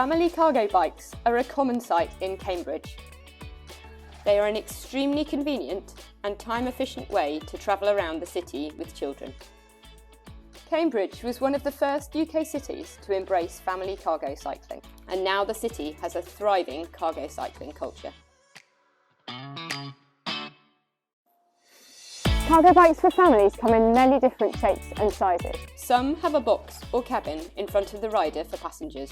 Family cargo bikes are a common sight in Cambridge. They are an extremely convenient and time-efficient way to travel around the city with children. Cambridge was one of the first UK cities to embrace family cargo cycling, and now the city has a thriving cargo cycling culture. Cargo bikes for families come in many different shapes and sizes. Some have a box or cabin in front of the rider for passengers.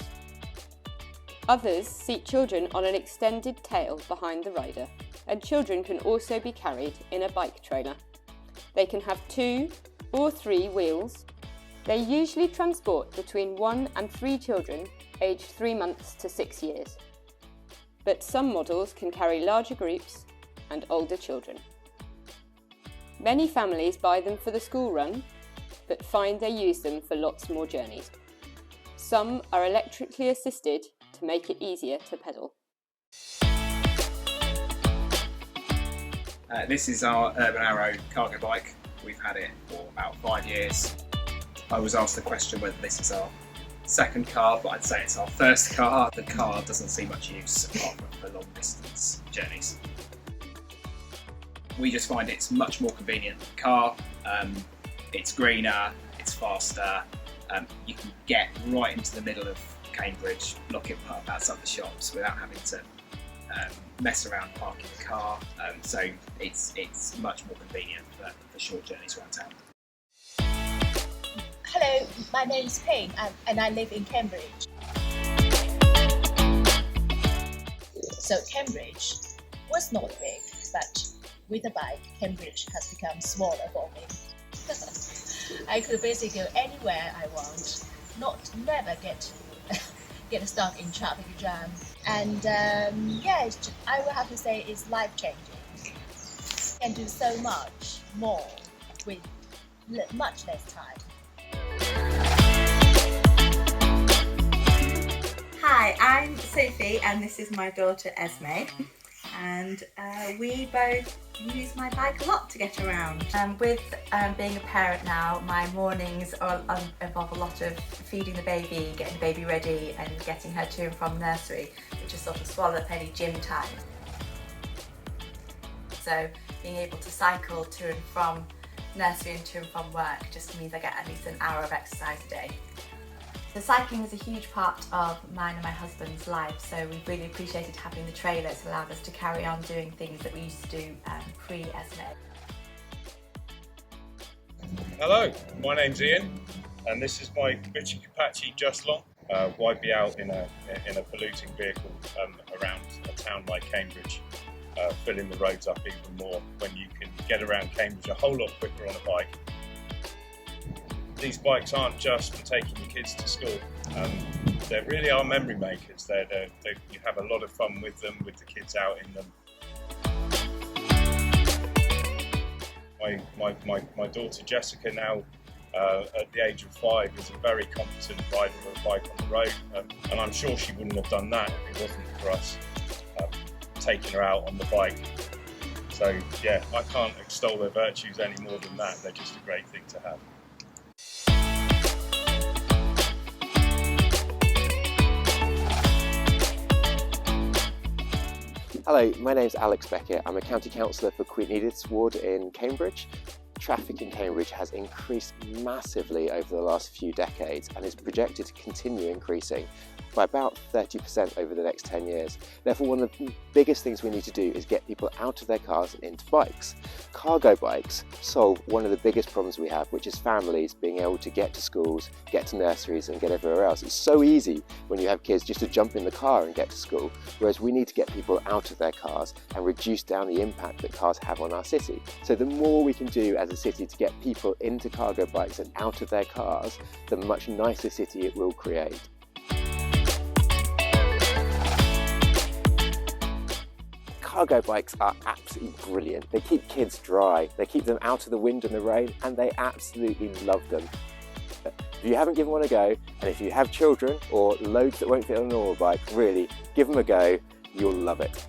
Others seat children on an extended tail behind the rider, and children can also be carried in a bike trailer. They can have 2 or 3 wheels. They usually transport between 1 and 3 children aged 3 months to 6 years. But some models can carry larger groups and older children. Many families buy them for the school run, but find they use them for lots more journeys. Some are electrically assisted to make it easier to pedal. This is our Urban Arrow cargo bike. We've had it for about 5 years. I was asked the question whether this is our second car, but I'd say it's our first car. The car doesn't see much use apart from for long distance journeys. We just find it's much more convenient than the car. It's greener, it's faster. You can get right into the middle of Cambridge, lock it up outside the shops without having to mess around parking the car. So it's much more convenient for short journeys around town. Hello, my name is Payne and I live in Cambridge. So Cambridge was not big, but with a bike, Cambridge has become smaller for me. I could basically go anywhere I want, never get stuck in traffic jam. And I will have to say it's life-changing. You can do so much more with much less time. Hi, I'm Sophie and this is my daughter Esme, and we both use my bike a lot to get around. With being a parent now, my mornings involve a lot of feeding the baby, getting the baby ready and getting her to and from nursery, which is sort of swallow up any gym time. So being able to cycle to and from nursery and to and from work just means I get at least an hour of exercise a day. So cycling is a huge part of mine and my husband's life, so we've really appreciated having the trailer. It's allowed us to carry on doing things that we used to do pre-Esme. Hello, my name's Ian and this is my Mitsubishi Apache Just Long. Why'd be out in a polluting vehicle around a town like Cambridge, filling the roads up even more when you can get around Cambridge a whole lot quicker on a bike. These bikes aren't just for taking your kids to school. They really are memory makers. You have a lot of fun with them, with the kids out in them. My daughter Jessica now, at the age of 5, is a very competent rider of a bike on the road, and I'm sure she wouldn't have done that if it wasn't for us taking her out on the bike. So yeah, I can't extol their virtues any more than that. They're just a great thing to have. Hello, my name's Alex Beckett. I'm a county councillor for Queen Edith's ward in Cambridge. Traffic in Cambridge has increased massively over the last few decades and is projected to continue increasing by about 30% over the next 10 years. Therefore, one of the biggest things we need to do is get people out of their cars and into bikes. Cargo bikes solve one of the biggest problems we have, which is families being able to get to schools, get to nurseries and get everywhere else. It's so easy when you have kids just to jump in the car and get to school, whereas we need to get people out of their cars and reduce down the impact that cars have on our city. So the more we can do as a city to get people into cargo bikes and out of their cars, the much nicer city it will create. Cargo bikes are absolutely brilliant. They keep kids dry, they keep them out of the wind and the rain, and they absolutely love them. If you haven't given one a go, and if you have children or loads that won't fit on a normal bike, really, give them a go, you'll love it.